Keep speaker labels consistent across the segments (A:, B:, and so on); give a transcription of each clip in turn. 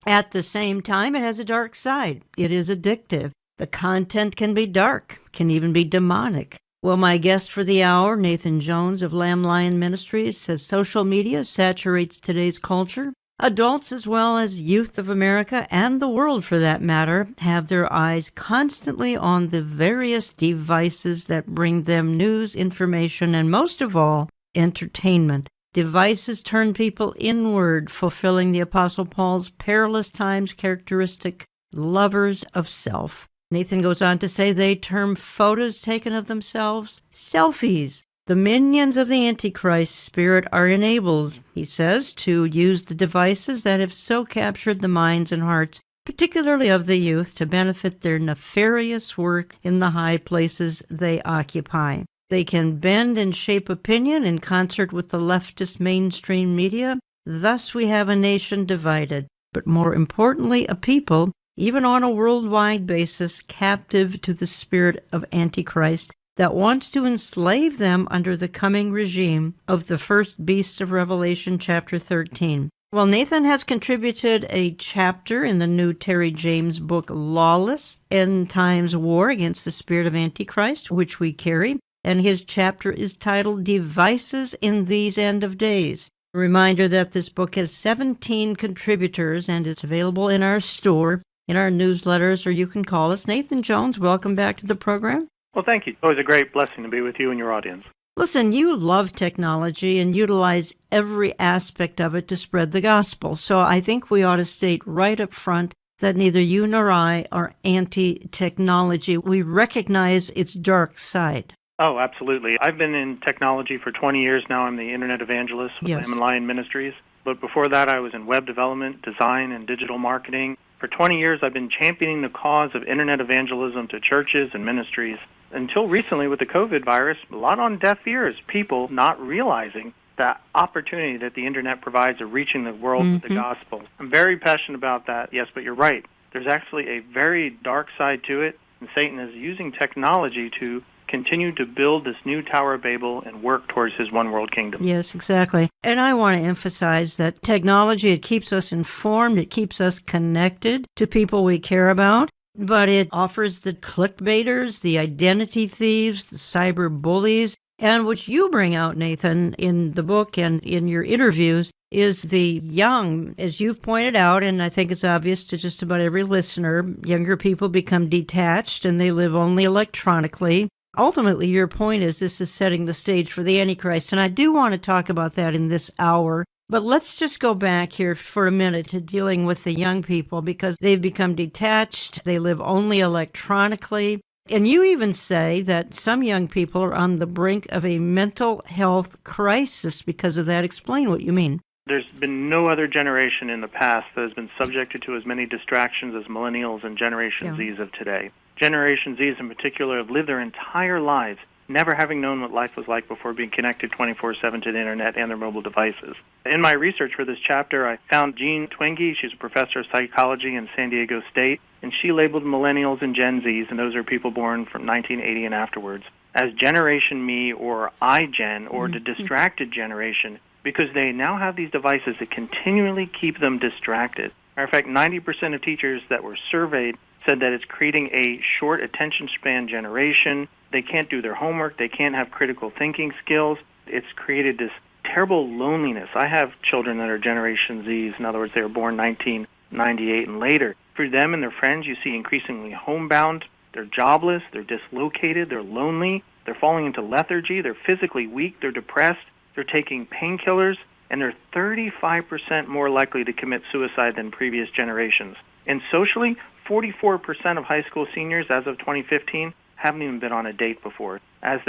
A: At the same time, it has a dark side. It is addictive. The content can be dark, can even be demonic. Well, my guest for the hour, Nathan Jones of Lamb Lion Ministries, says social media saturates today's culture. Adults, as well as youth of America and the world for that matter, have their eyes constantly on the various devices that bring them news, information, and most of all, entertainment. Devices turn people inward, fulfilling the Apostle Paul's perilous times characteristic, lovers of self. Nathan goes on to say they term photos taken of themselves selfies. The minions of the Antichrist spirit are enabled, he says, to use the devices that have so captured the minds and hearts, particularly of the youth, to benefit their nefarious work in the high places they occupy. They can bend and shape opinion in concert with the leftist mainstream media. Thus we have a nation divided, but more importantly, a people, even on a worldwide basis, captive to the spirit of Antichrist that wants to enslave them under the coming regime of the first beast of Revelation chapter 13. Well, Nathan has contributed a chapter in the new Terry James book, Lawless, End Times War Against the Spirit of Antichrist, which we carry, and his chapter is titled Devices in These End of Days. A reminder that this book has 17 contributors, and it's available in our store, in our newsletters, or you can call us. Nathan Jones, welcome back to the program.
B: Well, thank you. It's always a great blessing to be with you and your audience.
A: Listen, you love technology and utilize every aspect of it to spread the gospel. So I think we ought to state right up front that neither you nor I are anti-technology. We recognize its dark side.
B: Oh, absolutely. I've been in technology for 20 years now. I'm the Internet evangelist with Lamb Lion Ministries. But before that, I was in web development, design, and digital marketing. For 20 years, I've been championing the cause of Internet evangelism to churches and ministries. Until recently, with the COVID virus, a lot on deaf ears, people not realizing the opportunity that the Internet provides of reaching the world with the gospel. I'm very passionate about that, yes, but you're right. There's actually a very dark side to it, and Satan is using technology to continue to build this new Tower of Babel and work towards his one world kingdom.
A: Yes, exactly. And I want to emphasize that technology, it keeps us informed, it keeps us connected to people we care about, but it offers the clickbaiters, the identity thieves, the cyber bullies, and what you bring out, Nathan, in the book and in your interviews is the young, as you've pointed out, and I think it's obvious to just about every listener, younger people become detached and they live only electronically. Ultimately, your point is this is setting the stage for the Antichrist, and I do want to talk about that in this hour. But let's just go back here for a minute to dealing with the young people because they've become detached. They live only electronically. And you even say that some young people are on the brink of a mental health crisis because of that. Explain what you mean.
B: There's been no other generation in the past that has been subjected to as many distractions as millennials and Generation Zs of today. Generation Zs in particular have lived their entire lives never having known what life was like before being connected 24/7 to the Internet and their mobile devices. In my research for this chapter, I found Jean Twenge. She's a professor of psychology in San Diego State, and she labeled millennials and Gen Zs, and those are people born from 1980 and afterwards, as Generation Me or iGen or the distracted generation because they now have these devices that continually keep them distracted. Matter of fact, 90% of teachers that were surveyed said that it's creating a short attention span generation. They can't do their homework. They can't have critical thinking skills. It's created this terrible loneliness. I have children that are Generation Zs. In other words, they were born 1998 and later. For them and their friends, you see increasingly homebound. They're jobless. They're dislocated. They're lonely. They're falling into lethargy. They're physically weak. They're depressed. They're taking painkillers. And they're 35% more likely to commit suicide than previous generations. And socially, 44% of high school seniors as of 2015 haven't even been on a date before. As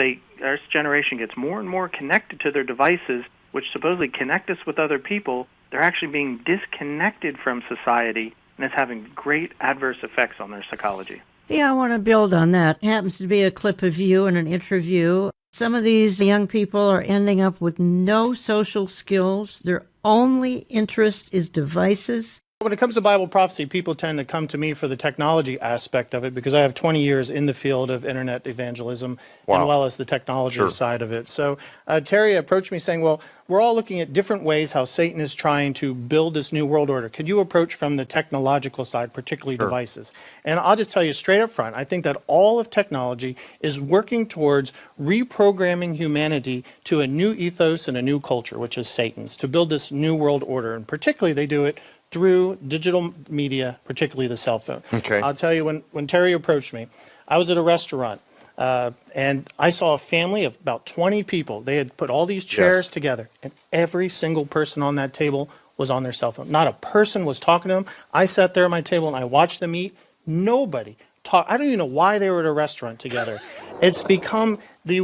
B: our generation gets more and more connected to their devices, which supposedly connect us with other people, they're actually being disconnected from society, and it's having great adverse effects on their psychology.
A: Yeah, I want to build on that. It happens to be a clip of you in an interview. Some of these young people are ending up with no social skills. Their only interest is devices.
C: When it comes to Bible prophecy, people tend to come to me for the technology aspect of it because I have 20 years in the field of internet evangelism,
D: Wow.
C: as well as the technology
D: Sure.
C: side of it. So Terry approached me saying, well, we're all looking at different ways how Satan is trying to build this new world order. Could you approach from the technological side, particularly
D: Sure.
C: devices? And I'll just tell you straight up front, I think that all of technology is working towards reprogramming humanity to a new ethos and a new culture, which is Satan's, to build this new world order. And particularly they do it through digital media, particularly the cell phone.
D: Okay.
C: I'll tell you, when Terry approached me, I was at a restaurant, and I saw a family of about 20 people. They had put all these chairs
D: Yes.
C: together, and every single person on that table was on their cell phone. Not a person was talking to them. I sat there at my table, and I watched them eat. Nobody talked. I don't even know why they were at a restaurant together. It's become the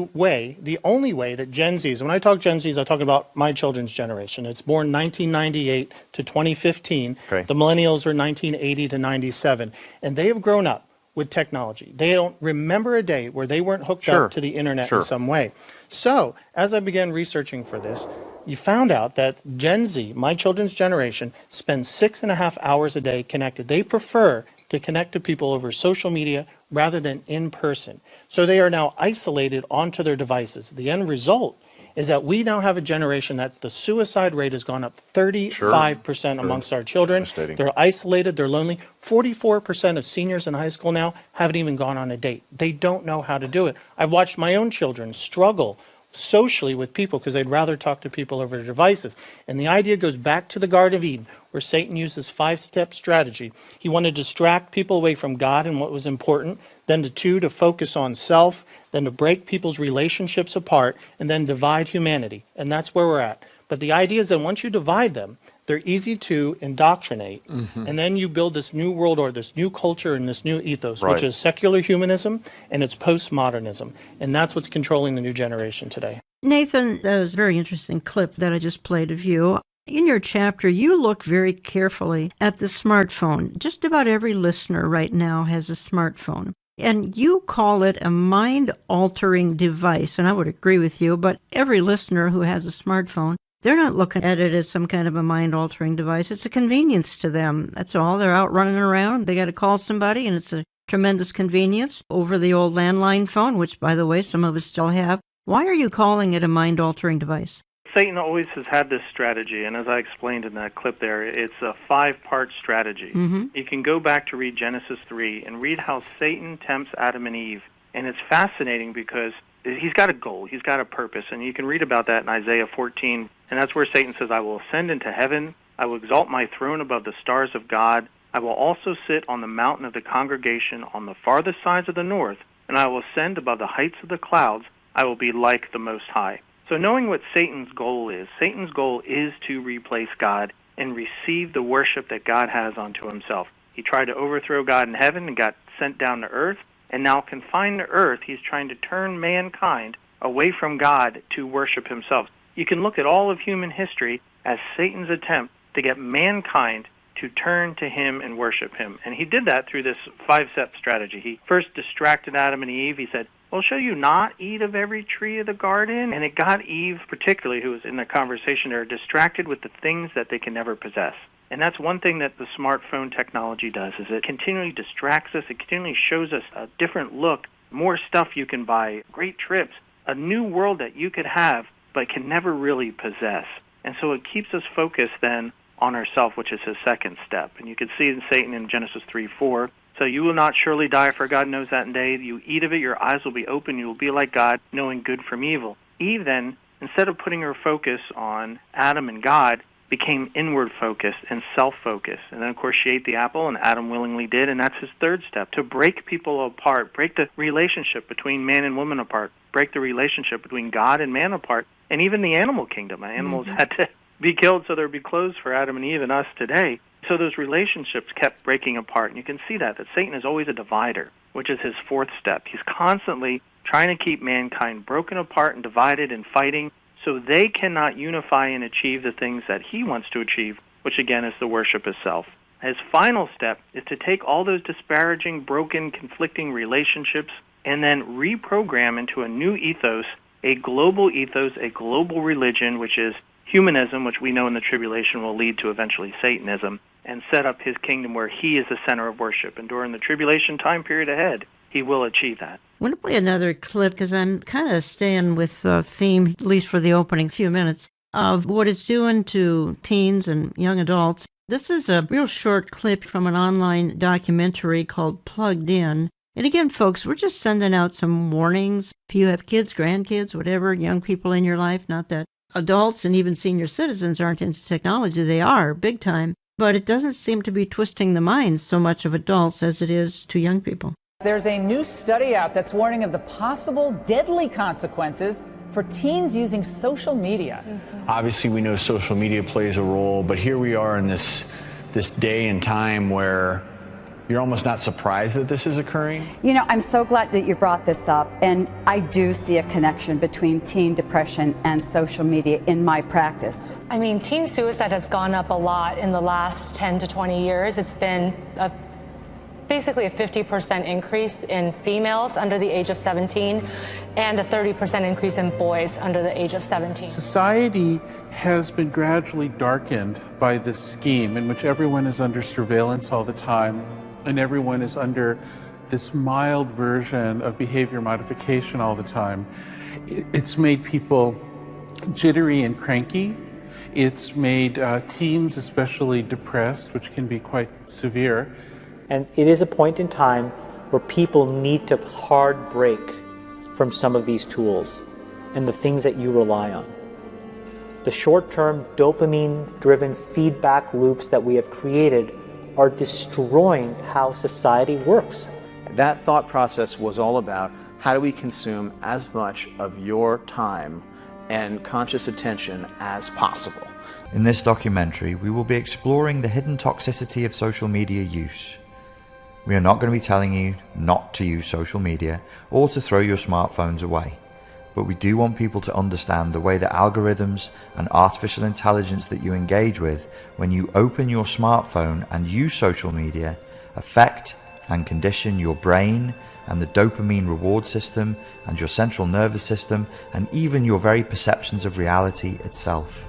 C: only way that Gen Zs, when I talk Gen Zs, I'm talking about my children's generation. It's born 1998 to 2015.
D: Okay.
C: The millennials are 1980 to 97. And they have grown up with technology. They don't remember a day where they weren't hooked
D: Sure.
C: up to the internet
D: Sure.
C: in some way. So, as I began researching for this, you found out that Gen Z, my children's generation, spends 6.5 hours a day connected. They prefer to connect to people over social media rather than in person. So they are now isolated onto their devices. The end result is that we now have a generation that's the suicide rate has gone up 35% amongst our children.
D: Devastating.
C: They're isolated, they're lonely. 44% of seniors in high school now haven't even gone on a date. They don't know how to do it. I've watched my own children struggle socially with people because they'd rather talk to people over their devices. And the idea goes back to the Garden of Eden, where Satan used this 5-step strategy. He wanted to distract people away from God and what was important, then to focus on self, then to break people's relationships apart, and then divide humanity. And that's where we're at. But the idea is that once you divide them, they're easy to indoctrinate. And then you build this new world order, this new culture, and this new ethos,
D: Right.
C: which is secular humanism and it's postmodernism. And that's what's controlling the new generation today.
A: Nathan, that was a very interesting clip that I just played of you. In your chapter, you look very carefully at the smartphone. Just about every listener right now has a smartphone. And you call it a mind-altering device, and I would agree with you, but every listener who has a smartphone, they're not looking at it as some kind of a mind-altering device. It's a convenience to them. That's all. They're out running around. They got to call somebody, and it's a tremendous convenience over the old landline phone, which, by the way, some of us still have. Why are you calling it a mind-altering device?
B: Satan always has had this strategy, and as I explained in that clip there, it's a 5-part strategy. You can go back to read Genesis 3 and read how Satan tempts Adam and Eve, and it's fascinating because he's got a goal, he's got a purpose, and you can read about that in Isaiah 14, and that's where Satan says, I will ascend into heaven, I will exalt my throne above the stars of God, I will also sit on the mountain of the congregation on the farthest sides of the north, and I will ascend above the heights of the clouds, I will be like the Most High. So knowing what Satan's goal is to replace God and receive the worship that God has unto himself. He tried to overthrow God in heaven and got sent down to earth, and now confined to earth, he's trying to turn mankind away from God to worship himself. You can look at all of human history as Satan's attempt to get mankind to turn to him and worship him. And he did that through this 5-step strategy. He first distracted Adam and Eve. He said, well, shall you not eat of every tree of the garden? And it got Eve, particularly, who was in the conversation there, distracted with the things that they can never possess. And that's one thing that the smartphone technology does, is it continually distracts us. It continually shows us a different look, more stuff you can buy, great trips, a new world that you could have but can never really possess. And so it keeps us focused then on ourself, which is his second step. And you can see in Satan in Genesis 3:4, so you will not surely die, for God knows that in day you eat of it, your eyes will be open, you will be like God, knowing good from evil. Eve then, instead of putting her focus on Adam and God, became inward focused and self-focused. And then, of course, she ate the apple, and Adam willingly did, and that's his third step, to break people apart, break the relationship between man and woman apart, break the relationship between God and man apart, and even the animal kingdom. Animals had to be killed so there would be clothes for Adam and Eve and us today. So those relationships kept breaking apart. And you can see that Satan is always a divider, which is his 4th step. He's constantly trying to keep mankind broken apart and divided and fighting so they cannot unify and achieve the things that he wants to achieve, which again is the worship of self. His final step is to take all those disparaging, broken, conflicting relationships and then reprogram into a new ethos, a global religion, which is humanism, which we know in the tribulation will lead to eventually Satanism, and set up his kingdom where he is the center of worship. And during the tribulation time period ahead, he will achieve that.
A: I want to play another clip because I'm kind of staying with the theme, at least for the opening few minutes, of what it's doing to teens and young adults. This is a real short clip from an online documentary called Plugged In. And again, folks, we're just sending out some warnings. If you have kids, grandkids, whatever, young people in your life, not that adults and even senior citizens aren't into technology. They are, big time. But it doesn't seem to be twisting the minds so much of adults as it is to young people.
D: There's a new study out that's warning of the possible deadly consequences for teens using social media.
E: Obviously, we know social media plays a role, but here we are in this day and time where you're almost not surprised that this is occurring.
F: You know, I'm so glad that you brought this up, and I do see a connection between teen depression and social media in my practice.
G: I mean, teen suicide has gone up a lot in the last 10 to 20 years. It's been basically a 50% increase in females under the age of 17 and a 30% increase in boys under the age of 17.
H: Society has been gradually darkened by this scheme in which everyone is under surveillance all the time and everyone is under this mild version of behavior modification all the time. It's made people jittery and cranky. It's made teens especially depressed, which can be quite severe.
I: And it is a point in time where people need to hard break from some of these tools and the things that you rely on. The short-term dopamine-driven feedback loops that we have created are destroying how society works.
J: That thought process was all about how do we consume as much of your time and conscious attention as possible.
K: In this documentary, we will be exploring the hidden toxicity of social media use. We are not going to be telling you not to use social media or to throw your smartphones away, but we do want people to understand the way that algorithms and artificial intelligence that you engage with when you open your smartphone and use social media affect and condition your brain and the dopamine reward system and your central nervous system and even your very perceptions of reality itself.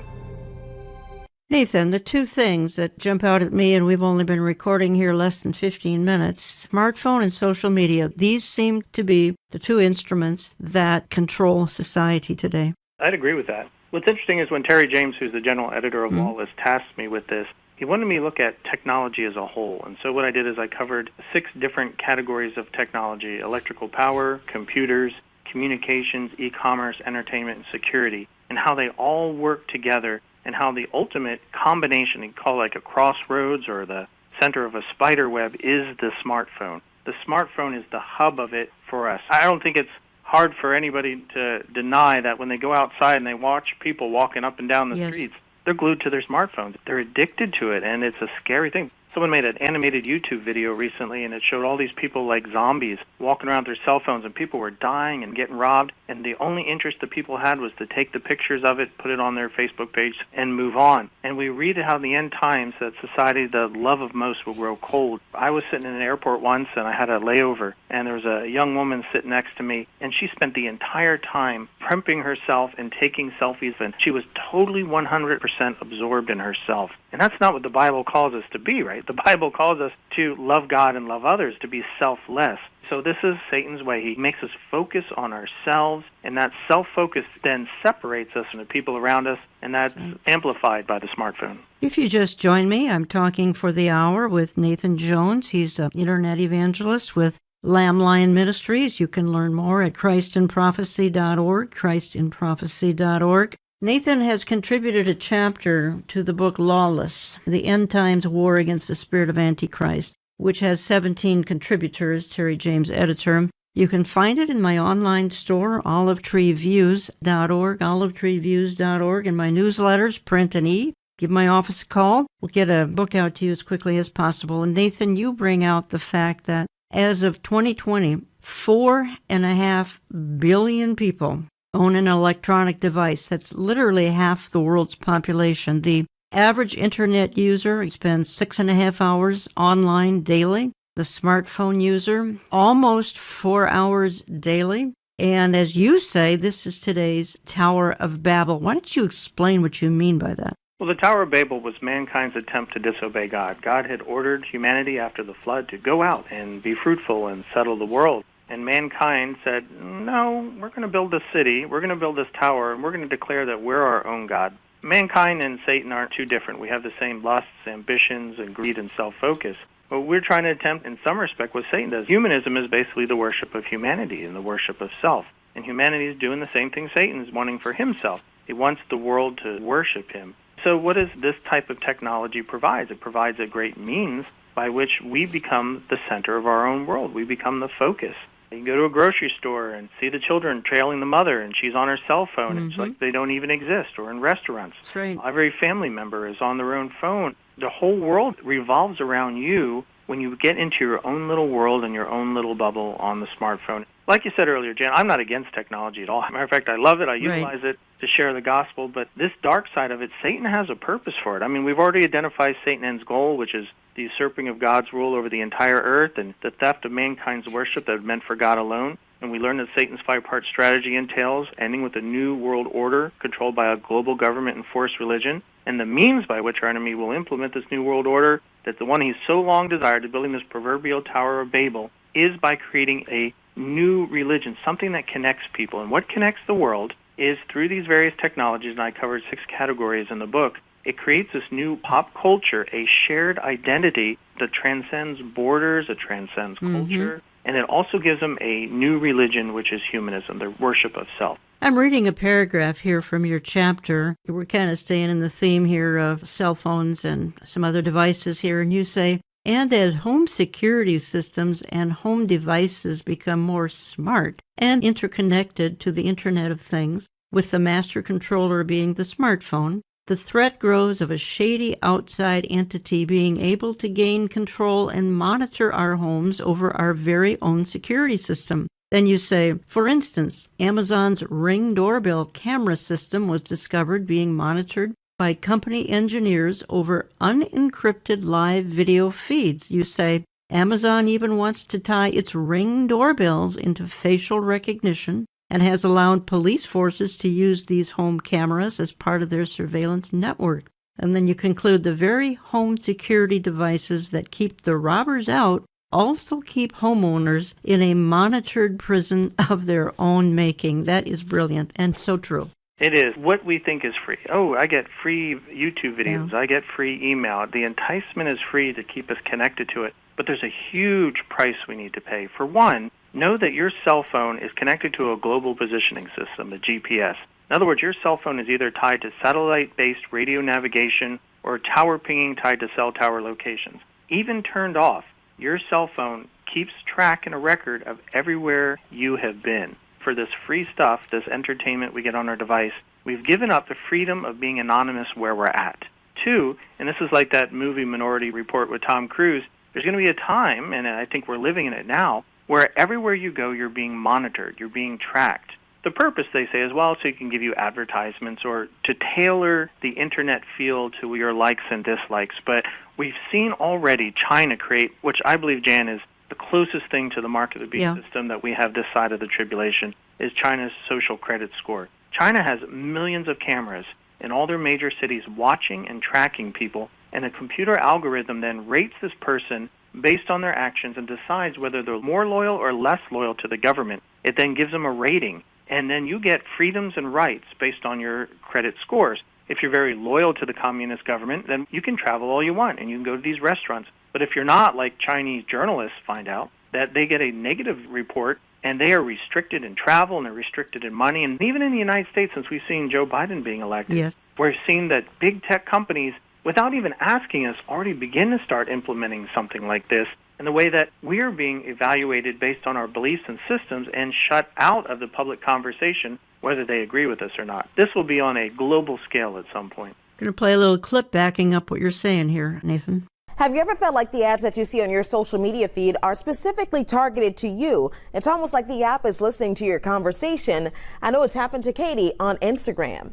A: Nathan, the two things that jump out at me, and we've only been recording here less than 15 minutes, smartphone and social media, these seem to be the two instruments that control society today.
B: I'd agree with that. What's interesting is when Terry James, who's the general editor of Lawless, tasked me with this, he wanted me to look at technology as a whole. And so what I did is I covered 6 different categories of technology: electrical power, computers, communications, e-commerce, entertainment, and security, and how they all work together and how the ultimate combination, you call like a crossroads or the center of a spider web, is the smartphone. The smartphone is the hub of it for us. I don't think it's hard for anybody to deny that when they go outside and they watch people walking up and down the streets, they're glued to their smartphones. They're addicted to it, and it's a scary thing. Someone made an animated YouTube video recently, and it showed all these people like zombies walking around with their cell phones, and people were dying and getting robbed, and the only interest the people had was to take the pictures of it, put it on their Facebook page, and move on. And we read how in the end times that society, the love of most, will grow cold. I was sitting in an airport once, and I had a layover, and there was a young woman sitting next to me, and she spent the entire time primping herself and taking selfies, and she was totally 100% absorbed in herself. And that's not what the Bible calls us to be, right? The Bible calls us to love God and love others, to be selfless. So this is Satan's way. He makes us focus on ourselves, and that self-focus then separates us from the people around us, and that's amplified by the smartphone.
A: If you just joined me, I'm talking for the hour with Nathan Jones. He's an internet evangelist with Lamb Lion Ministries. You can learn more at christinprophecy.org, christinprophecy.org. Nathan has contributed a chapter to the book Lawless, The End Times War Against the Spirit of Antichrist, which has 17 contributors, Terry James, editor. You can find it in my online store, olivetreeviews.org, olivetreeviews.org, and my newsletters, print and e. Give my office a call. We'll get a book out to you as quickly as possible. And Nathan, you bring out the fact that as of 2020, 4.5 billion people own an electronic device. That's literally half the world's population. The average internet user spends 6.5 hours online daily. The smartphone user, almost 4 hours daily. And as you say, this is today's Tower of Babel. Why don't you explain what you mean by that?
B: Well, the Tower of Babel was mankind's attempt to disobey God. God had ordered humanity after the flood to go out and be fruitful and settle the world. And mankind said, no, we're going to build a city, we're going to build this tower, and we're going to declare that we're our own God. Mankind and Satan aren't too different. We have the same lusts, ambitions, and greed and self-focus. What we're trying to attempt in some respect what Satan does. Humanism is basically the worship of humanity and the worship of self. And humanity is doing the same thing Satan is wanting for himself. He wants the world to worship him. So what does this type of technology provide? It provides a great means by which we become the center of our own world. We become the focus. You can go to a grocery store and see the children trailing the mother, and she's on her cell phone. It's like they don't even exist. Or in restaurants.
A: That's right.
B: Every family member is on their own phone. The whole world revolves around you when you get into your own little world and your own little bubble on the smartphone. Like you said earlier, Jan, I'm not against technology at all. As a matter of fact, I love it. I utilize it to share the gospel. But this dark side of it, Satan has a purpose for it. I mean, we've already identified Satan's goal, which is the usurping of God's rule over the entire earth and the theft of mankind's worship that is meant for God alone. And we learned that Satan's five-part strategy entails ending with a new world order controlled by a global government and forced religion. And the means by which our enemy will implement this new world order, that the one he's so long desired, to building this proverbial Tower of Babel, is by creating a new religion, something that connects people. And what connects the world is through these various technologies, and I covered 6 categories in the book. It creates this new pop culture, a shared identity that transcends borders, it transcends culture, and it also gives them a new religion, which is humanism, the worship of self.
A: I'm reading a paragraph here from your chapter. We're kind of staying in the theme here of cell phones and some other devices here, and you say, and as home security systems and home devices become more smart and interconnected to the Internet of Things, with the master controller being the smartphone, the threat grows of a shady outside entity being able to gain control and monitor our homes over our very own security system. Then you say, for instance, Amazon's Ring doorbell camera system was discovered being monitored by company engineers over unencrypted live video feeds. You say, Amazon even wants to tie its Ring doorbells into facial recognition and has allowed police forces to use these home cameras as part of their surveillance network. And then you conclude the very home security devices that keep the robbers out also keep homeowners in a monitored prison of their own making. That is brilliant and so true.
B: It is. What we think is free. Oh, I get free YouTube videos. I get free email. The enticement is free to keep us connected to it. But there's a huge price we need to pay. For one, know that your cell phone is connected to a global positioning system, a GPS. In other words, your cell phone is either tied to satellite-based radio navigation or tower pinging tied to cell tower locations. Even turned off, your cell phone keeps track and a record of everywhere you have been. For this free stuff, this entertainment we get on our device, we've given up the freedom of being anonymous where we're at. 2, and this is like that movie Minority Report with Tom Cruise, there's going to be a time, and I think we're living in it now, where everywhere you go, you're being monitored, you're being tracked. The purpose, they say, is well, so you can give you advertisements or to tailor the Internet feel to your likes and dislikes. But we've seen already China create, which I believe, Jan, is the closest thing to the mark of the beast system that we have this side of the tribulation, is China's social credit score. China has millions of cameras in all their major cities watching and tracking people, and a computer algorithm then rates this person based on their actions and decides whether they're more loyal or less loyal to the government. It then gives them a rating, and then you get freedoms and rights based on your credit scores. If you're very loyal to the communist government, then you can travel all you want, and you can go to these restaurants. But if you're not, like Chinese journalists find out, that they get a negative report, and they are restricted in travel, and they're restricted in money. And even in the United States, since we've seen Joe Biden being elected, we've seen that big tech companies, without even asking us, already begin to start implementing something like this in the way that we are being evaluated based on our beliefs and systems and shut out of the public conversation, whether they agree with us or not. This will be on a global scale at some point.
A: I'm going to play a little clip backing up what you're saying here, Nathan.
L: Have you ever felt like the ads that you see on your social media feed are specifically targeted to you? It's almost like the app is listening to your conversation. I know it's happened to Katie on Instagram.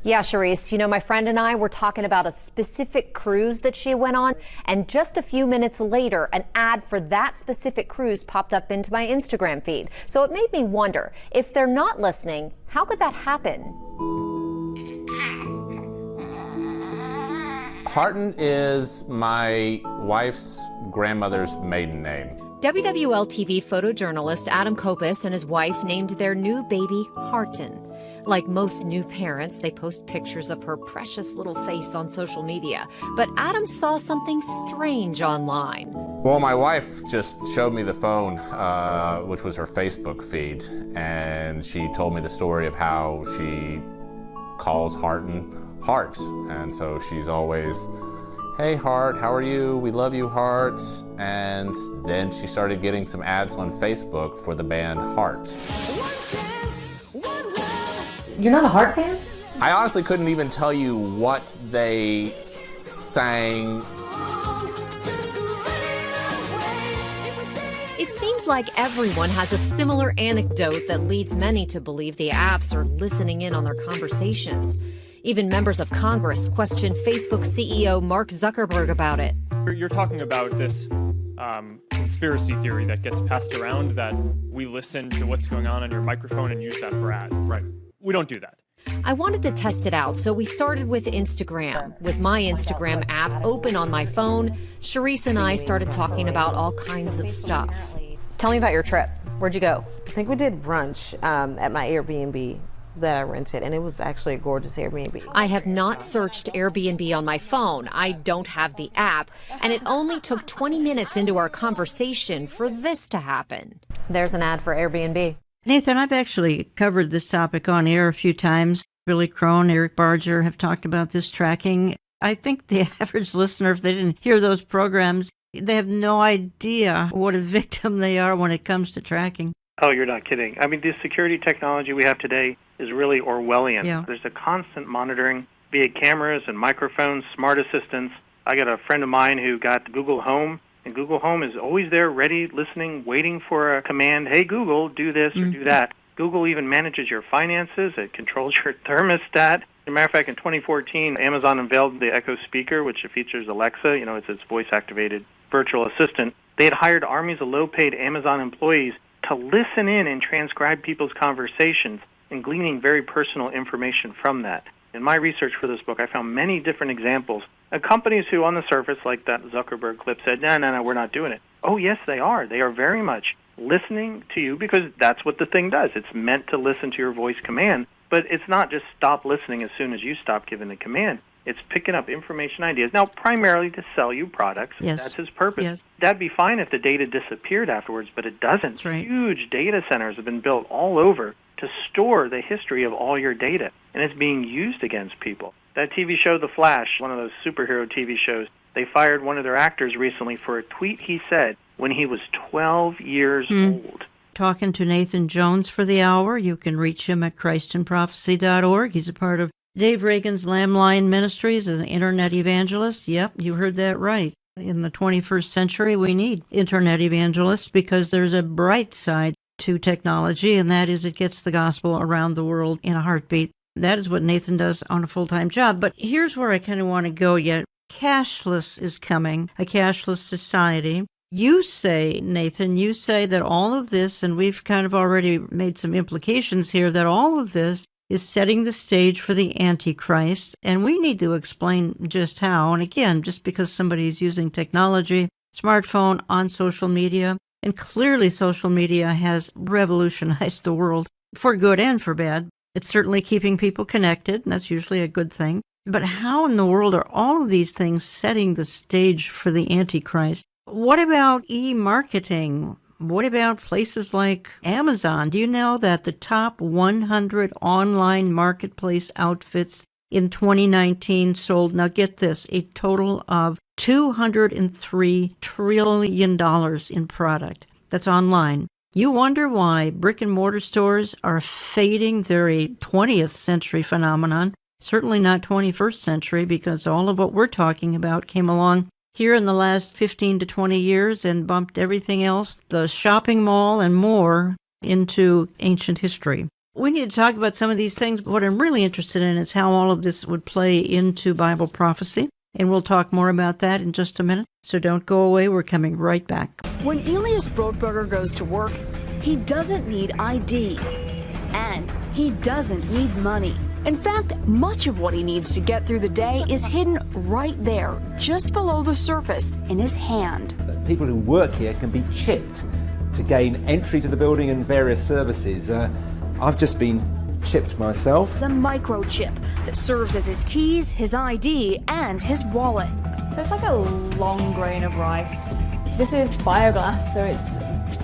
M: Yeah, Charisse, you know, my friend and I were talking about a specific cruise that she went on, and just a few minutes later, an ad for that specific cruise popped up into my Instagram feed. So it made me wonder, if they're not listening, how could that happen?
N: Harton is my wife's grandmother's maiden name.
O: WWL-TV photojournalist Adam Kopis and his wife named their new baby Harton. Like most new parents, they post pictures of her precious little face on social media. But Adam saw something strange online.
N: Well, my wife just showed me the phone, which was her Facebook feed, and she told me the story of how she calls Harton Hart. And so she's always, "Hey Hart, how are you? We love you, Hart." And then she started getting some ads on Facebook for the band Heart.
M: You're not a Heart fan?
N: I honestly couldn't even tell you what they sang.
O: It seems like everyone has a similar anecdote that leads many to believe the apps are listening in on their conversations. Even members of Congress questioned Facebook CEO Mark Zuckerberg about it.
P: You're talking about this conspiracy theory that gets passed around that we listen to what's going on your microphone and use that for ads. Right. We don't do that.
O: I wanted to test it out, so we started with Instagram. With my Instagram app open on my phone, Charisse and I started talking about all kinds of stuff.
M: Tell me about your trip. Where'd you go?
L: I think we did brunch at my Airbnb that I rented, and it was actually a gorgeous Airbnb.
O: I have not searched Airbnb on my phone. I don't have the app, and it only took 20 minutes into our conversation for this to happen.
M: There's an ad for Airbnb.
A: Nathan, I've actually covered this topic on air a few times. Billy Crone, Eric Barger have talked about this tracking. I think the average listener, if they didn't hear those programs, they have no idea what a victim they are when it comes to tracking.
B: Oh, you're not kidding. I mean, the security technology we have today is really Orwellian.
A: Yeah.
B: There's a constant monitoring via cameras and microphones, smart assistants. I got a friend of mine who got Google Home, and Google Home is always there, ready, listening, waiting for a command. Hey, Google, do this or do that. Google even manages your finances. It controls your thermostat. As a matter of fact, in 2014, Amazon unveiled the Echo speaker, which features Alexa. You know, it's its voice-activated virtual assistant. They had hired armies of low-paid Amazon employees to listen in and transcribe people's conversations and gleaning very personal information from that. In my research for this book, I found many different examples of companies who, on the surface, like that Zuckerberg clip, said, no, we're not doing it. Oh, yes, they are. They are very much listening to you because that's what the thing does. It's meant to listen to your voice command, but it's not just stop listening as soon as you stop giving the command. It's picking up information ideas, now primarily to sell you products.
A: Yes.
B: That's its purpose.
A: Yes.
B: That'd be fine if the data disappeared afterwards, but it doesn't.
A: That's right.
B: Huge data centers have been built all over to store the history of all your data, and it's being used against people. That TV show, The Flash, one of those superhero TV shows, they fired one of their actors recently for a tweet he said when he was 12 years old.
A: Talking to Nathan Jones for the hour. You can reach him at christandprophecy.org. He's a part of Dave Reagan's Lamb Lion Ministries as an internet evangelist. Yep, you heard that right. In the 21st century, we need internet evangelists because there's a bright side to technology, and that is it gets the gospel around the world in a heartbeat. That is what Nathan does on a full-time job. But here's where I kind of want to go yet. Cashless is coming, a cashless society. You say, Nathan, you say that all of this, and we've kind of already made some implications here, that all of this is setting the stage for the Antichrist, and we need to explain just how. And again, just because somebody is using technology, smartphone, on social media, and clearly social media has revolutionized the world for good and for bad. It's certainly keeping people connected, and that's usually a good thing. But how in the world are all of these things setting the stage for the Antichrist? What about e-marketing? What about places like Amazon? Do you know that the top 100 online marketplace outfits in 2019 sold, now get this, a total of $203 trillion in product? That's online. You wonder why brick and mortar stores are fading. They're a 20th century phenomenon, certainly not 21st century, because all of what we're talking about came along here in the last 15 to 20 years and bumped everything else, the shopping mall and more, into ancient history. We need to talk about some of these things. What I'm really interested in is how all of this would play into Bible prophecy, and we'll talk more about that in just a minute. So don't go away. We're coming right back.
Q: When Elias Brotberger goes to work, he doesn't need ID, and he doesn't need money. In fact, much of what he needs to get through the day is hidden right there, just below the surface, in his hand.
R: People who work here can be chipped to gain entry to the building and various services. I've just been chipped myself.
Q: The microchip that serves as his keys, his ID, and his wallet.
S: There's like a long grain of rice. This is fiberglass, so it's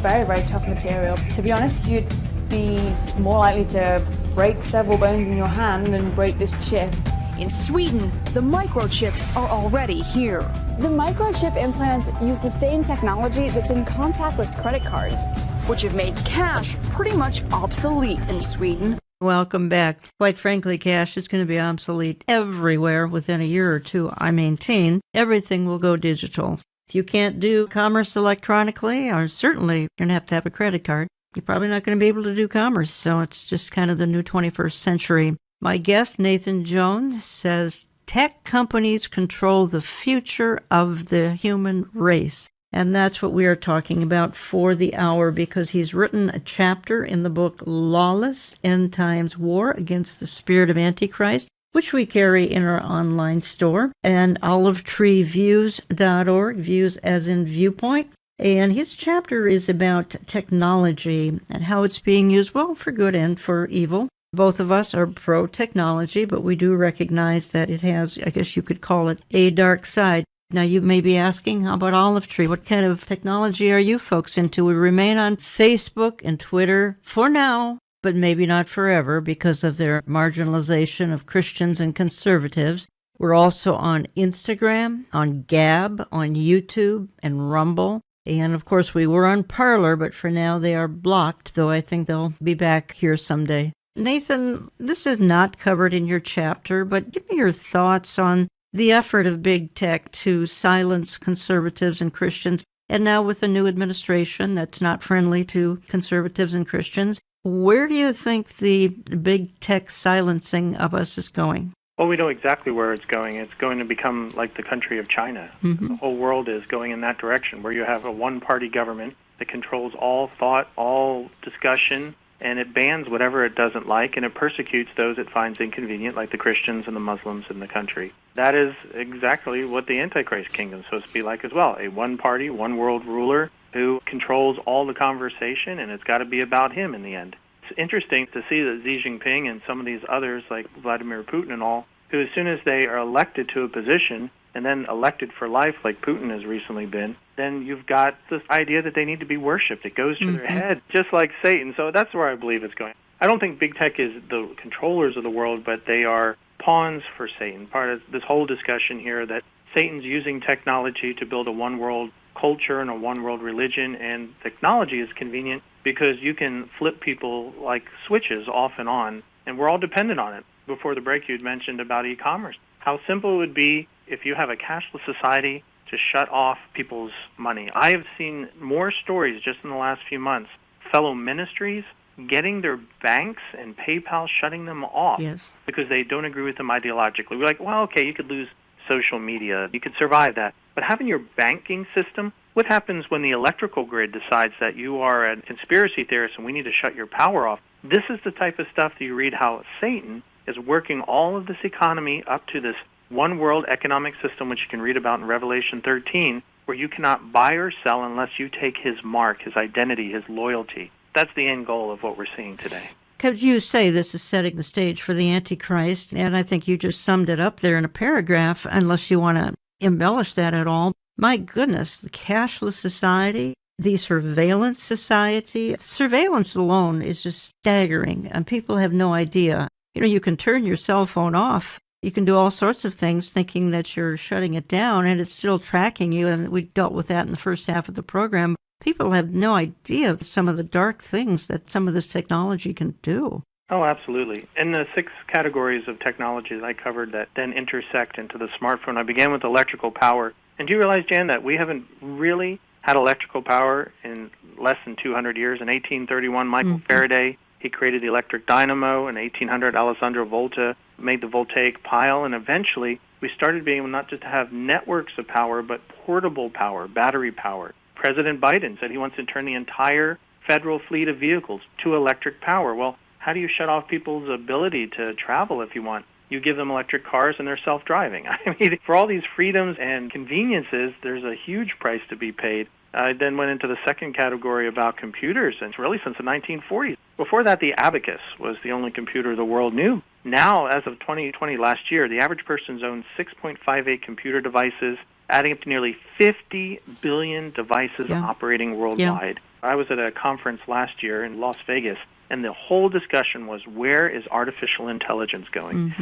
S: very, very tough material. To be honest, you'd be more likely to break several bones in your hand than break this chip.
Q: In Sweden, the microchips are already here.
S: The microchip implants use the same technology that's in contactless credit cards,
Q: which have made cash pretty much obsolete in Sweden.
A: Welcome back. Quite frankly, cash is going to be obsolete everywhere within a year or two. I maintain everything will go digital. If you can't do commerce electronically, or certainly you're going to have a credit card, you're probably not going to be able to do commerce. So it's just kind of the new 21st century. My guest, Nathan Jones, says tech companies control the future of the human race. And that's what we are talking about for the hour, because he's written a chapter in the book Lawless End Times War Against the Spirit of Antichrist, which we carry in our online store, and olivetreeviews.org, views as in viewpoint. And his chapter is about technology and how it's being used, well, for good and for evil. Both of us are pro-technology, but we do recognize that it has, I guess you could call it, a dark side. Now, you may be asking, how about Olive Tree? What kind of technology are you folks into? We remain on Facebook and Twitter for now, but maybe not forever because of their marginalization of Christians and conservatives. We're also on Instagram, on Gab, on YouTube, and Rumble. And, of course, we were on Parler, but for now they are blocked, though I think they'll be back here someday. Nathan, this is not covered in your chapter, but give me your thoughts on the effort of big tech to silence conservatives and Christians, and now with a new administration that's not friendly to conservatives and Christians. Where do you think the big tech silencing of us is going?
B: Well, we know exactly where it's going. It's going to become like the country of China. Mm-hmm. The whole world is going in that direction, where you have a one-party government that controls all thought, all discussion, and it bans whatever it doesn't like, and it persecutes those it finds inconvenient, like the Christians and the Muslims in the country. That is exactly what the Antichrist kingdom is supposed to be like as well, a one-party, one-world ruler who controls all the conversation, and it's got to be about him in the end. It's interesting to see that Xi Jinping and some of these others, like Vladimir Putin and all, who as soon as they are elected to a position, and then elected for life like Putin has recently been, then you've got this idea that they need to be worshipped. It goes to their head, just like Satan. So that's where I believe it's going. I don't think big tech is the controllers of the world, but they are pawns for Satan. Part of this whole discussion here that Satan's using technology to build a one-world culture and a one-world religion, and technology is convenient because you can flip people like switches off and on, and we're all dependent on it. Before the break, you'd mentioned about e-commerce. How simple it would be if you have a cashless society to shut off people's money. I have seen more stories just in the last few months, fellow ministries getting their banks and PayPal shutting them off because they don't agree with them ideologically. We're like, well, okay, you could lose social media. You could survive that. But having your banking system, what happens when the electrical grid decides that you are a conspiracy theorist and we need to shut your power off? This is the type of stuff that you read how Satan is working all of this economy up to this one world economic system, which you can read about in Revelation 13, where you cannot buy or sell unless you take his mark, his identity, his loyalty. That's the end goal of what we're seeing today.
A: Because you say this is setting the stage for the Antichrist, and I think you just summed it up there in a paragraph, unless you want to embellish that at all. My goodness, the cashless society, the surveillance society, surveillance alone is just staggering, and people have no idea. You know, you can turn your cell phone off. You can do all sorts of things thinking that you're shutting it down, and it's still tracking you, and we dealt with that in the first half of the program. People have no idea some of the dark things that some of this technology can do.
B: Oh, absolutely. In the 6 categories of technology that I covered that then intersect into the smartphone, I began with electrical power. And do you realize, Jan, that we haven't really had electrical power in less than 200 years? In 1831, Michael Faraday, he created the electric dynamo. In 1800, Alessandro Volta made the voltaic pile. And eventually, we started being able not just to have networks of power, but portable power, battery power. President Biden said he wants to turn the entire federal fleet of vehicles to electric power. Well, How do you shut off people's ability to travel if you want? You give them electric cars and they're self-driving. I mean, for all these freedoms and conveniences, there's a huge price to be paid. I then went into the second category about computers, and really since the 1940s. Before that, the abacus was the only computer the world knew. Now, as of 2020, last year, the average person's owned 6.58 computer devices, adding up to nearly 50 billion devices operating worldwide. I was at a conference last year in Las Vegas, and the whole discussion was, where is artificial intelligence going?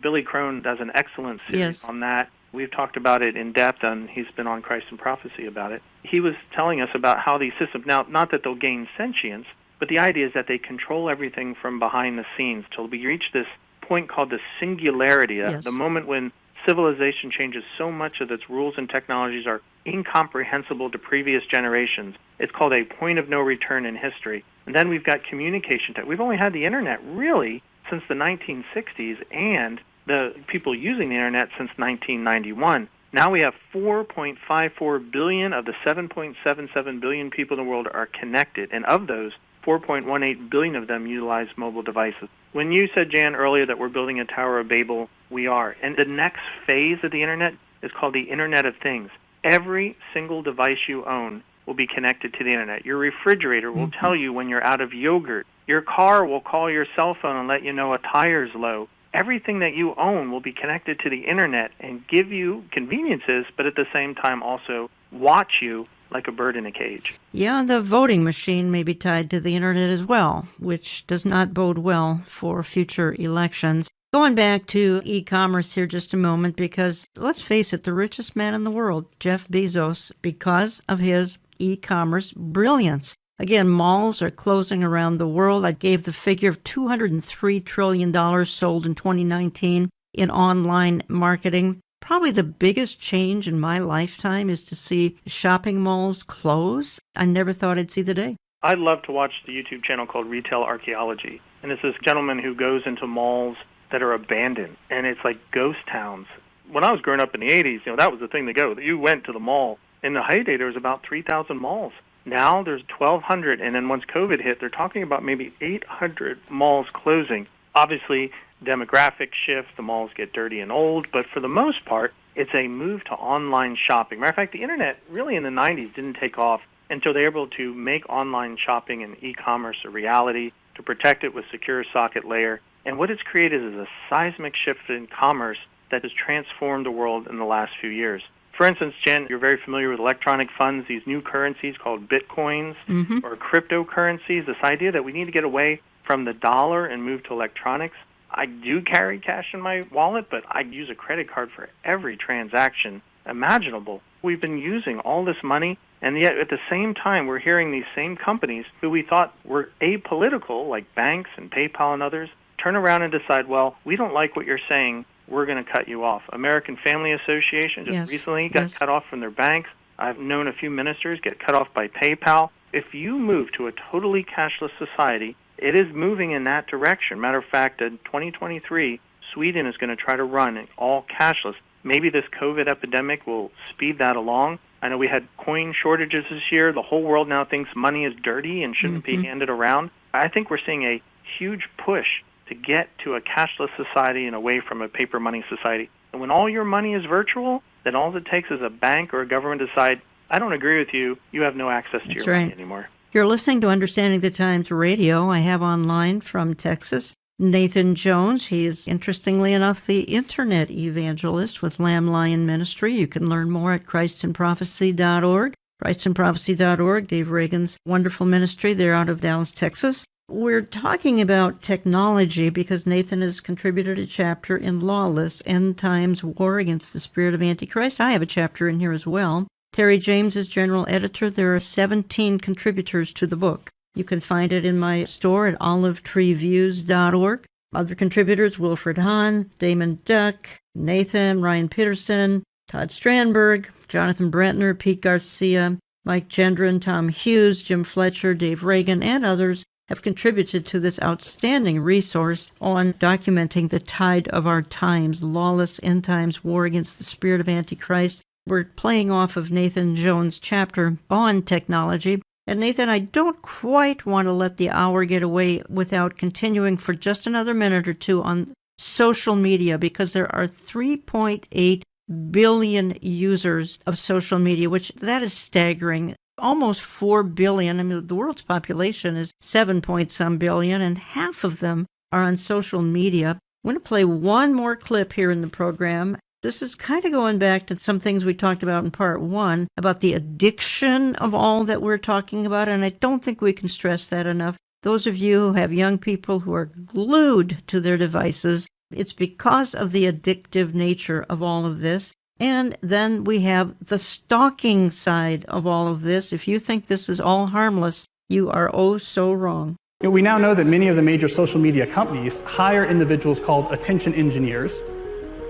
B: Billy Crone does an excellent series on that. We've talked about it in depth, and he's been on Christ and Prophecy about it. He was telling us about how these systems, now, not that they'll gain sentience, but the idea is that they control everything from behind the scenes till we reach this point called the singularity, the moment when civilization changes so much that its rules and technologies are incomprehensible to previous generations. It's called a point of no return in history. And then we've got communication tech. We've only had the Internet, really, since the 1960s, and the people using the Internet since 1991. Now we have 4.54 billion of the 7.77 billion people in the world are connected, and of those, 4.18 billion of them utilize mobile devices. When you said, Jan, earlier that we're building a Tower of Babel, we are. And the next phase of the Internet is called the Internet of Things. Every single device you own will be connected to the Internet. Your refrigerator will tell you when you're out of yogurt. Your car will call your cell phone and let you know a tire's low. Everything that you own will be connected to the Internet and give you conveniences, but at the same time also watch you like a bird in a cage.
A: Yeah, the voting machine may be tied to the Internet as well, which does not bode well for future elections. Going back to e-commerce here just a moment, because let's face it, the richest man in the world, Jeff Bezos, because of his e-commerce brilliance. Again, malls are closing around the world. I gave the figure of $203 trillion sold in 2019 in online marketing. Probably the biggest change in my lifetime is to see shopping malls close. I never thought I'd see the day.
B: I love to watch the YouTube channel called Retail Archaeology. And it's this gentleman who goes into malls that are abandoned, and it's like ghost towns. When I was growing up in the 80s, that was the thing to go. You went to the mall. In the heyday, there was about 3,000 malls. Now there's 1,200, and then once COVID hit, they're talking about maybe 800 malls closing. Obviously, demographic shift, the malls get dirty and old, but for the most part, it's a move to online shopping. Matter of fact, the Internet really in the 90s didn't take off until they were able to make online shopping and e-commerce a reality, to protect it with secure socket layer. And what it's created is a seismic shift in commerce that has transformed the world in the last few years. For instance, Jen, you're very familiar with electronic funds, these new currencies called bitcoins or cryptocurrencies, this idea that we need to get away from the dollar and move to electronics. I do carry cash in my wallet, but I use a credit card for every transaction imaginable. We've been using all this money, and yet at the same time, we're hearing these same companies who we thought were apolitical, like banks and PayPal and others, turn around and decide, well, we don't like what you're saying, we're going to cut you off. American Family Association just recently got cut off from their banks. I've known a few ministers get cut off by PayPal. If you move to a totally cashless society, it is moving in that direction. Matter of fact, in 2023, Sweden is going to try to run it all cashless. Maybe this COVID epidemic will speed that along. I know we had coin shortages this year. The whole world now thinks money is dirty and shouldn't be handed around. I think we're seeing a huge push to get to a cashless society and away from a paper money society. And when all your money is virtual, then all it takes is a bank or a government to decide, I don't agree with you, you have no access to your money anymore.
A: You're listening to Understanding the Times Radio. I have online from Texas Nathan Jones. He is, interestingly enough, the Internet evangelist with Lamb Lion Ministry. You can learn more at ChristandProphecy.org. ChristandProphecy.org, Dave Reagan's wonderful ministry. They're out of Dallas, Texas. We're talking about technology because Nathan has contributed a chapter in Lawless, End Times War Against the Spirit of Antichrist. I have a chapter in here as well. Terry James is general editor. There are 17 contributors to the book. You can find it in my store at olivetreeviews.org. Other contributors, Wilfred Hahn, Damon Duck, Nathan, Ryan Peterson, Todd Strandberg, Jonathan Brentner, Pete Garcia, Mike Gendron, Tom Hughes, Jim Fletcher, Dave Reagan, and others have contributed to this outstanding resource on documenting the tide of our times, Lawless End Times War Against the Spirit of Antichrist. We're playing off of Nathan Jones' chapter on technology. And Nathan, I don't quite want to let the hour get away without continuing for just another minute or two on social media, because there are 3.8 billion users of social media, which that is staggering. Almost 4 billion. I mean, the world's population is 7 point some billion, and half of them are on social media. I'm going to play one more clip here in the program. This is kind of going back to some things we talked about in part one about the addiction of all that we're talking about, and I don't think we can stress that enough. Those of you who have young people who are glued to their devices, it's because of the addictive nature of all of this. And then we have the stalking side of all of this. If you think this is all harmless, you are oh so wrong.
T: We now know that many of the major social media companies hire individuals called attention engineers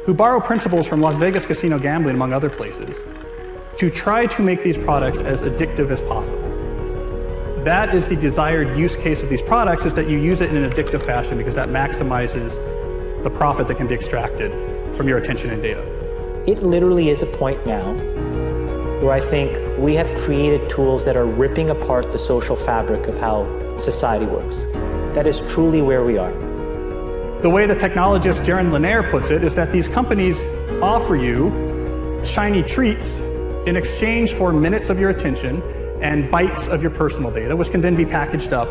T: who borrow principles from Las Vegas casino gambling, among other places, to try to make these products as addictive as possible. That is the desired use case of these products, is that you use it in an addictive fashion because that maximizes the profit that can be extracted from your attention and data.
I: It literally is a point now where I think we have created tools that are ripping apart the social fabric of how society works. That is truly where we are.
T: The way the technologist Jaron Lanier puts it is that these companies offer you shiny treats in exchange for minutes of your attention and bytes of your personal data, which can then be packaged up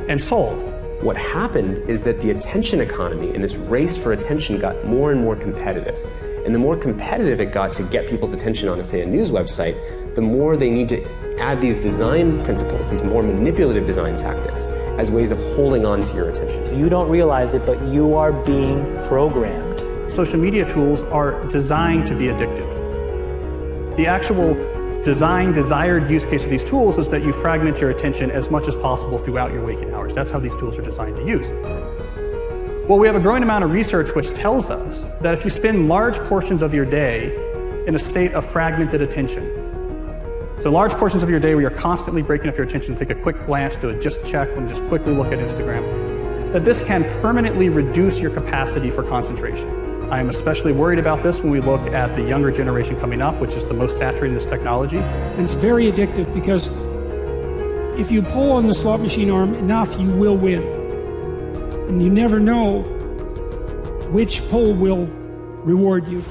T: and sold.
U: What happened is that the attention economy and this race for attention got more and more competitive. And the more competitive it got to get people's attention on, say, a news website, the more they need to add these design principles, these more manipulative design tactics, as ways of holding on to your attention.
I: You don't realize it, but you are being programmed.
T: Social media tools are designed to be addictive. The actual desired use case of these tools is that you fragment your attention as much as possible throughout your waking hours. That's how these tools are designed to use. Well, we have a growing amount of research which tells us that if you spend large portions of your day in a state of fragmented attention, so large portions of your day where you're constantly breaking up your attention, take a quick glance, do a just check, and just quickly look at Instagram, that this can permanently reduce your capacity for concentration. I am especially worried about this when we look at the younger generation coming up, which is the most saturated in this technology.
V: And it's very addictive because if you pull on the slot machine arm enough, you will win. And you never know which pull will reward you.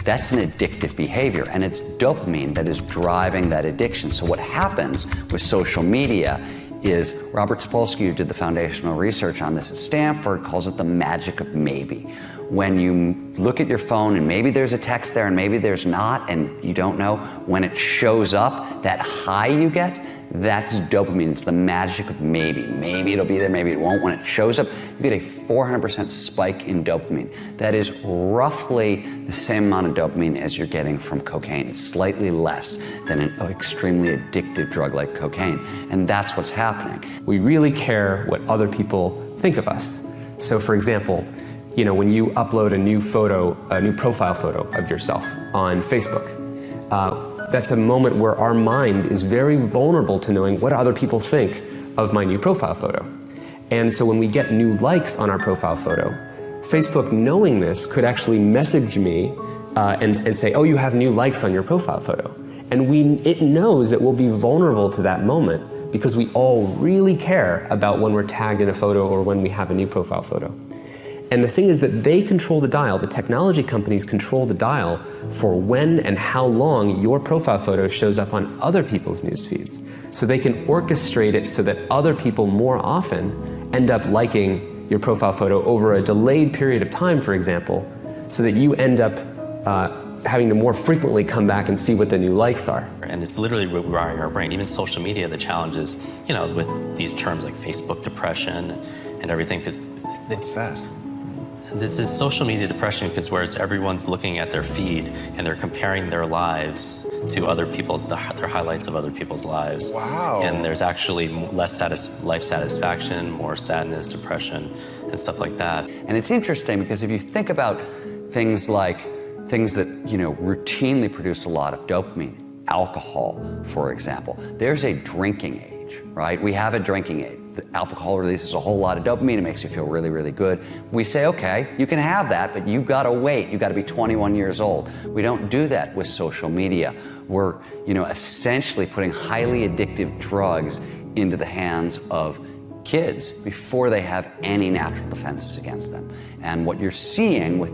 W: That's an addictive behavior, and it's dopamine that is driving that addiction. So what happens with social media is Robert Sapolsky, who did the foundational research on this at Stanford, calls it the magic of maybe. When you look at your phone and maybe there's a text there and maybe there's not, and you don't know, when it shows up, that high you get, that's dopamine. It's the magic of maybe. Maybe it'll be there, maybe it won't. When it shows up, you get a 400% spike in dopamine. That is roughly the same amount of dopamine as you're getting from cocaine. It's slightly less than an extremely addictive drug like cocaine. And that's what's happening.
U: We really care what other people think of us. So for example, when you upload a new photo, a new profile photo of yourself on Facebook, that's a moment where our mind is very vulnerable to knowing what other people think of my new profile photo. And so when we get new likes on our profile photo, Facebook, knowing this, could actually message me and say, oh, you have new likes on your profile photo. And it knows that we'll be vulnerable to that moment because we all really care about when we're tagged in a photo or when we have a new profile photo. And the thing is that they control the dial, the technology companies control the dial for when and how long your profile photo shows up on other people's news feeds. So they can orchestrate it so that other people more often end up liking your profile photo over a delayed period of time, for example, so that you end up having to more frequently come back and see what the new likes are.
X: And it's literally rewiring our brain. Even social media, the challenge is, with these terms like Facebook depression and everything, because
Y: what's that?
X: This is social media depression because whereas everyone's looking at their feed and they're comparing their lives to other people, their highlights of other people's lives.
Y: Wow.
X: And there's actually less life satisfaction, more sadness, depression, and stuff like that.
W: And it's interesting because if you think about things that, routinely produce a lot of dopamine, alcohol, for example, there's a drinking age, right? We have a drinking age. The alcohol releases a whole lot of dopamine. It makes you feel really, really good. We say, okay, you can have that, but you've got to wait. You've got to be 21 years old. We don't do that with social media. We're, essentially putting highly addictive drugs into the hands of kids before they have any natural defenses against them. And what you're seeing with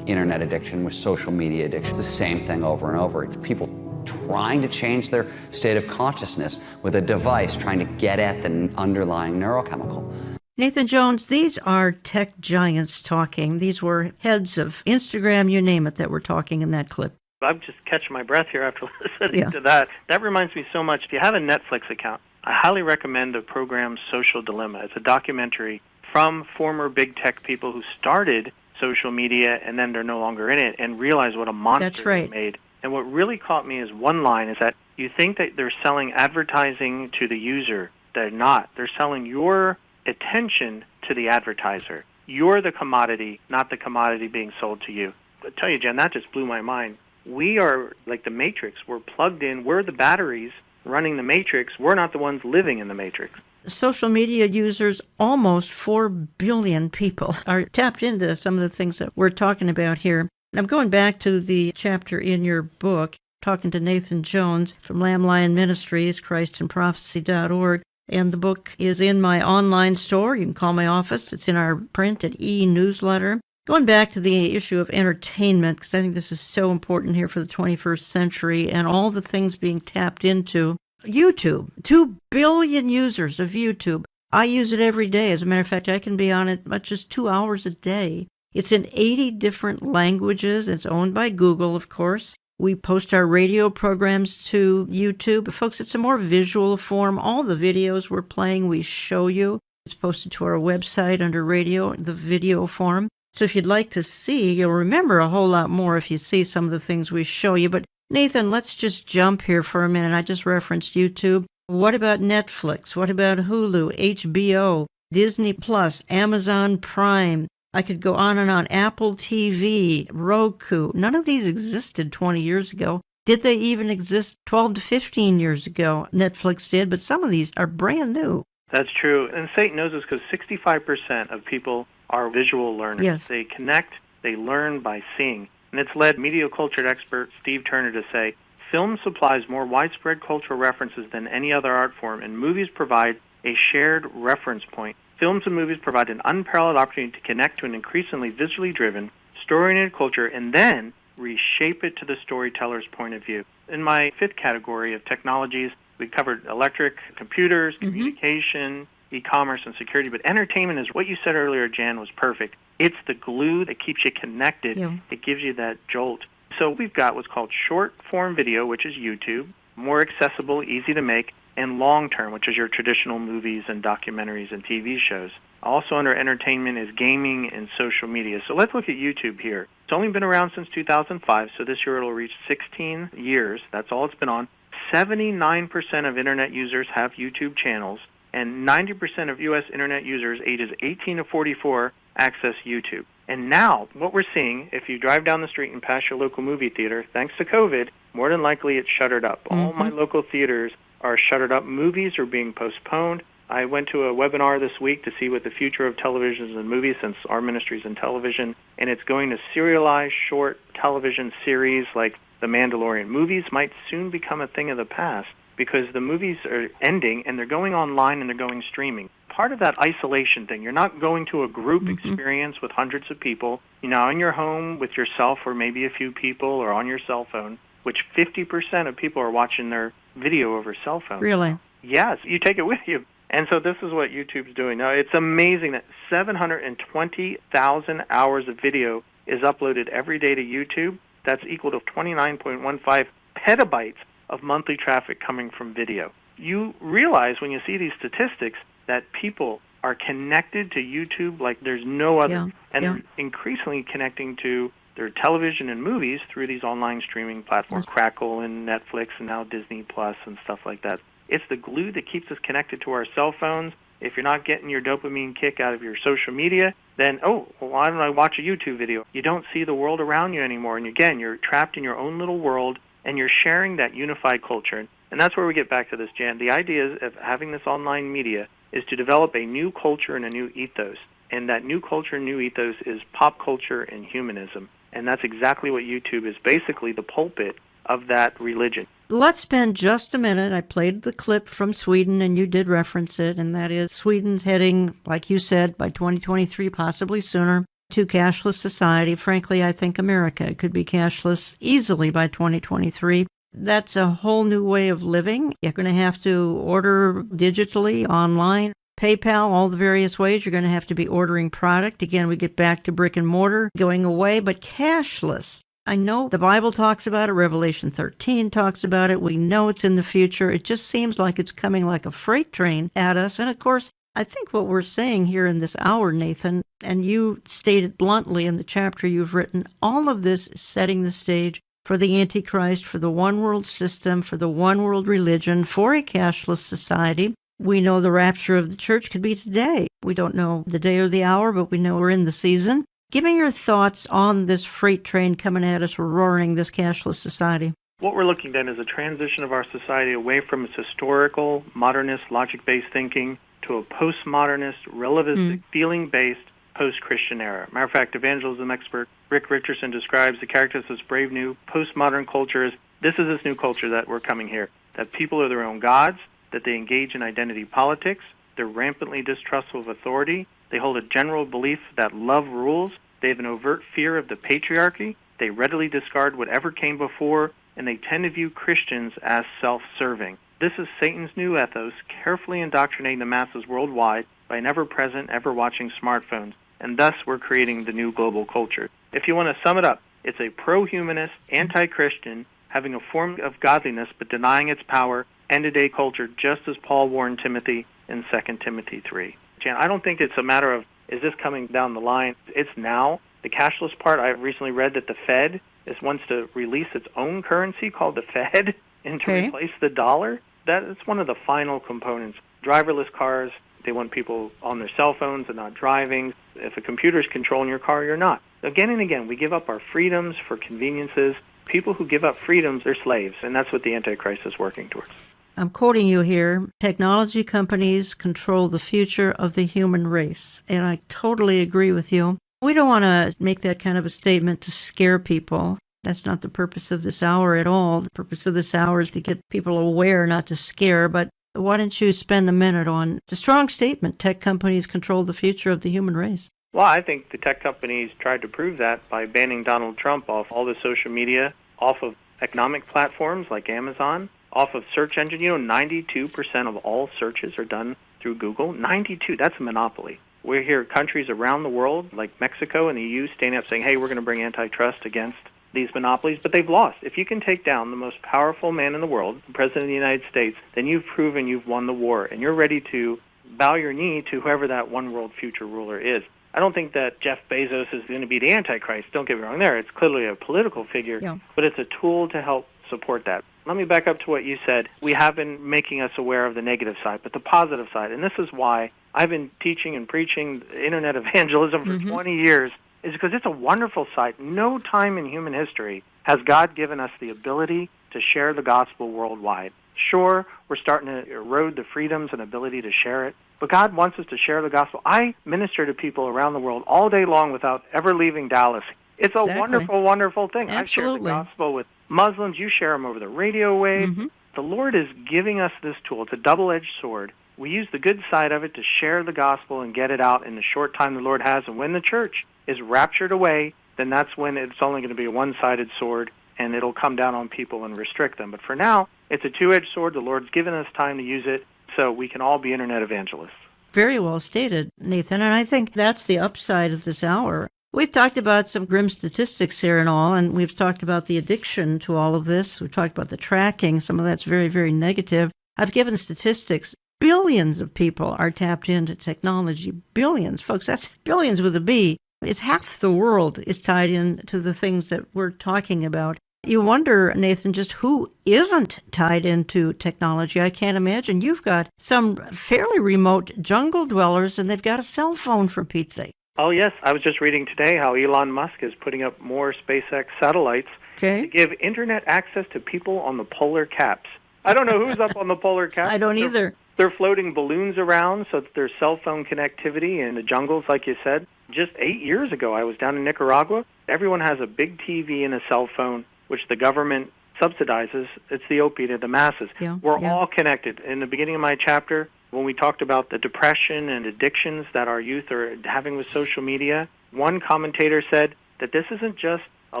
W: internet addiction, with social media addiction, it's the same thing over and over. It's people trying to change their state of consciousness with a device trying to get at the underlying neurochemical.
A: Nathan Jones, these are tech giants talking. These were heads of Instagram, you name it, that were talking in that clip.
B: I'm just catching my breath here after listening to that. That reminds me so much. If you have a Netflix account, I highly recommend the program Social Dilemma. It's a documentary from former big tech people who started social media and then they're no longer in it and realize what a monster they made. And what really caught me is one line is that you think that they're selling advertising to the user. They're not. They're selling your attention to the advertiser. You're the commodity, not the commodity being sold to you. I tell you, Jen, that just blew my mind. We are like the Matrix. We're plugged in. We're the batteries running the Matrix. We're not the ones living in the Matrix.
A: Social media users, almost 4 billion people, are tapped into some of the things that we're talking about here. I'm going back to the chapter in your book, talking to Nathan Jones from Lamb Lion Ministries, ChristandProphecy.org. And the book is in my online store. You can call my office. It's in our print and e-newsletter. Going back to the issue of entertainment, because I think this is so important here for the 21st century and all the things being tapped into. YouTube, 2 billion users of YouTube. I use it every day. As a matter of fact, I can be on it about just 2 hours a day. It's in 80 different languages. It's owned by Google, of course. We post our radio programs to YouTube. But folks, it's a more visual form. All the videos we're playing, we show you. It's posted to our website under radio, the video form. So if you'd like to see, you'll remember a whole lot more if you see some of the things we show you. But Nathan, let's just jump here for a minute. I just referenced YouTube. What about Netflix? What about Hulu, HBO, Disney Plus, Amazon Prime? I could go on and on. Apple TV, Roku. None of these existed 20 years ago. Did they even exist 12 to 15 years ago? Netflix did, but some of these are brand new.
B: That's true. And Satan knows this because 65% of people are visual learners.
A: Yes.
B: They connect, they learn by seeing. And it's led media culture expert Steve Turner to say, film supplies more widespread cultural references than any other art form, and movies provide a shared reference point. Films and movies provide an unparalleled opportunity to connect to an increasingly visually driven, story-oriented culture and then reshape it to the storyteller's point of view. In my fifth category of technologies, we covered electric, computers, communication, e-commerce, and security. But entertainment is what you said earlier, Jan, was perfect. It's the glue that keeps you connected.
A: Yeah.
B: It gives you that jolt. So we've got what's called short-form video, which is YouTube, more accessible, easy to make, and long-term, which is your traditional movies and documentaries and TV shows. Also under entertainment is gaming and social media. So let's look at YouTube here. It's only been around since 2005, so this year it'll reach 16 years. That's all it's been on. 79% of Internet users have YouTube channels, and 90% of U.S. Internet users ages 18 to 44 access YouTube. And now, what we're seeing, if you drive down the street and pass your local movie theater, thanks to COVID, more than likely it's shuttered up. All my local theaters are shuttered up. Movies are being postponed. I went to a webinar this week to see what the future of televisions and movies, since our ministry's in television, and it's going to serialize short television series like The Mandalorian. Movies might soon become a thing of the past because the movies are ending and they're going online and they're going streaming. Part of that isolation thing, you're not going to a group experience with hundreds of people. You're now in your home with yourself or maybe a few people or on your cell phone, which 50% of people are watching their video over cell phones.
A: Really?
B: Yes, you take it with you. And so this is what YouTube's doing. Now, it's amazing that 720,000 hours of video is uploaded every day to YouTube. That's equal to 29.15 petabytes of monthly traffic coming from video. You realize when you see these statistics that people are connected to YouTube like there's no other.
A: Yeah.
B: And they're increasingly connecting to their television and movies through these online streaming platforms, Crackle and Netflix and now Disney Plus and stuff like that. It's the glue that keeps us connected to our cell phones. If you're not getting your dopamine kick out of your social media, then, why don't I watch a YouTube video? You don't see the world around you anymore. And again, you're trapped in your own little world, and you're sharing that unified culture. And that's where we get back to this, Jan. The idea of having this online media is to develop a new culture and a new ethos. And that new culture and new ethos is pop culture and humanism. And that's exactly what YouTube is, basically the pulpit of that religion.
A: Let's spend just a minute. I played the clip from Sweden, and you did reference it, and that is Sweden's heading, like you said, by 2023, possibly sooner, to cashless society. Frankly, I think America could be cashless easily by 2023. That's a whole new way of living. You're going to have to order digitally, online, PayPal, all the various ways. You're going to have to be ordering product. Again, we get back to brick and mortar going away, but cashless. I know the Bible talks about it. Revelation 13 talks about it. We know it's in the future. It just seems like it's coming like a freight train at us. And of course, I think what we're saying here in this hour, Nathan, and you stated bluntly in the chapter you've written, all of this is setting the stage for the Antichrist, for the one world system, for the one world religion, for a cashless society. We know the rapture of the church could be today. We don't know the day or the hour, but we know we're in the season. Give me your thoughts on this freight train coming at us, roaring this cashless society.
B: What we're looking at is a transition of our society away from its historical, modernist, logic-based thinking to a postmodernist, relativistic, feeling-based, post-Christian era. Matter of fact, evangelism expert Rick Richardson describes the characteristics of this brave new postmodern culture as this is this new culture that we're coming here, that people are their own gods, that they engage in identity politics, they're rampantly distrustful of authority, they hold a general belief that love rules, they have an overt fear of the patriarchy, they readily discard whatever came before, and they tend to view Christians as self-serving. This is Satan's new ethos, carefully indoctrinating the masses worldwide by an ever-present, ever-watching smartphones, and thus we're creating the new global culture. If you want to sum it up, it's a pro-humanist, anti-Christian, having a form of godliness but denying its power, end-of-day culture, just as Paul warned Timothy in 2 Timothy 3. Jan, I don't think it's a matter of, is this coming down the line? It's now. The cashless part, I recently read that the Fed wants to release its own currency called the Fed and to replace the dollar. That is one of the final components. Driverless cars, they want people on their cell phones and not driving. If a computer's controlling your car, you're not. Again and again, we give up our freedoms for conveniences. People who give up freedoms, they're slaves, and that's what the Antichrist is working towards.
A: I'm quoting you here. Technology companies control the future of the human race, and I totally agree with you. We don't want to make that kind of a statement to scare people. That's not the purpose of this hour at all. The purpose of this hour is to get people aware, not to scare. But why don't you spend a minute on the strong statement, tech companies control the future of the human race?
B: Well, I think the tech companies tried to prove that by banning Donald Trump off all the social media, off of economic platforms like Amazon, off of search engine. 92% of all searches are done through Google. 92, that's a monopoly. We hear countries around the world, like Mexico and the EU, standing up saying, hey, we're going to bring antitrust against these monopolies, but they've lost. If you can take down the most powerful man in the world, the President of the United States, then you've proven you've won the war, and you're ready to bow your knee to whoever that one world future ruler is. I don't think that Jeff Bezos is going to be the Antichrist. Don't get me wrong there. It's clearly a political figure, but it's a tool to help support that. Let me back up to what you said. We have been making us aware of the negative side, but the positive side, and this is why I've been teaching and preaching internet evangelism for 20 years, is because it's a wonderful site. No time in human history has God given us the ability to share the gospel worldwide. Sure, we're starting to erode the freedoms and ability to share it, but God wants us to share the gospel. I minister to people around the world all day long without ever leaving Dallas. It's a wonderful, wonderful thing. I've shared the gospel with Muslims. You share them over the radio wave. The Lord is giving us this tool. It's a double-edged sword. We use the good side of it to share the gospel and get it out in the short time the Lord has. And when the church is raptured away, then that's when it's only going to be a one-sided sword, and it'll come down on people and restrict them. But for now, it's a two-edged sword. The Lord's given us time to use it so we can all be internet evangelists.
A: Very well stated, Nathan, and I think that's the upside of this hour. We've talked about some grim statistics here and all, and we've talked about the addiction to all of this. We've talked about the tracking. Some of that's very, very negative. I've given statistics. Billions of people are tapped into technology. Billions, folks. That's billions with a B. It's half the world is tied into the things that we're talking about. You wonder, Nathan, just who isn't tied into technology. I can't imagine. You've got some fairly remote jungle dwellers, and they've got a cell phone, for Pete's sake.
B: Oh, yes. I was just reading today how Elon Musk is putting up more SpaceX satellites to give internet access to people on the polar caps. I don't know who's up on the polar caps.
A: I don't either.
B: They're floating balloons around so that there's cell phone connectivity in the jungles, like you said. Just 8 years ago, I was down in Nicaragua. Everyone has a big TV and a cell phone, which the government subsidizes, it's the opiate of the masses. We're all connected. In the beginning of my chapter, when we talked about the depression and addictions that our youth are having with social media, one commentator said that this isn't just a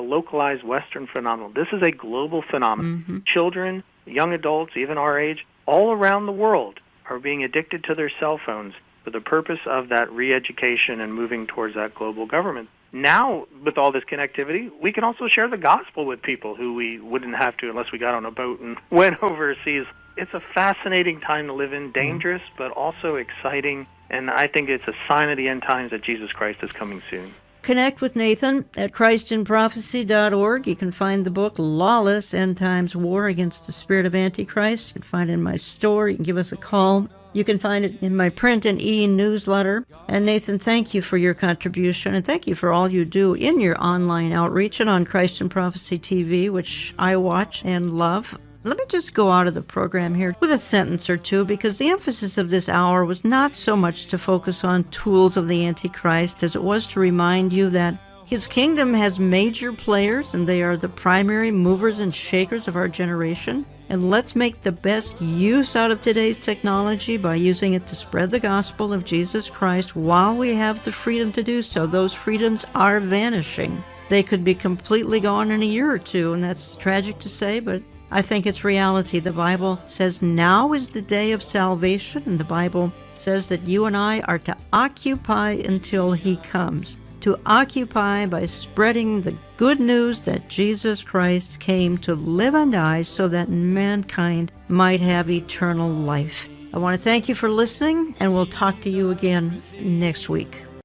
B: localized Western phenomenon. This is a global phenomenon. Children, young adults, even our age, all around the world are being addicted to their cell phones for the purpose of that re-education and moving towards that global government. Now, with all this connectivity, we can also share the gospel with people who we wouldn't have to unless we got on a boat and went overseas. It's a fascinating time to live in, dangerous, but also exciting, and I think it's a sign of the end times that Jesus Christ is coming soon.
A: Connect with Nathan at ChristinProphecy.org. You can find the book Lawless End Times War Against the Spirit of Antichrist. You can find it in my store. You can give us a call. You can find it in my print and e-newsletter. And Nathan, thank you for your contribution, and thank you for all you do in your online outreach and on Christ in Prophecy TV, which I watch and love. Let me just go out of the program here with a sentence or two, because the emphasis of this hour was not so much to focus on tools of the Antichrist as it was to remind you that his kingdom has major players, and they are the primary movers and shakers of our generation. And let's make the best use out of today's technology by using it to spread the gospel of Jesus Christ while we have the freedom to do so. Those freedoms are vanishing. They could be completely gone in a year or two, and that's tragic to say, but I think it's reality. The Bible says now is the day of salvation, and the Bible says that you and I are to occupy until he comes. To occupy by spreading the good news that Jesus Christ came to live and die so that mankind might have eternal life. I want to thank you for listening, and we'll talk to you again next week.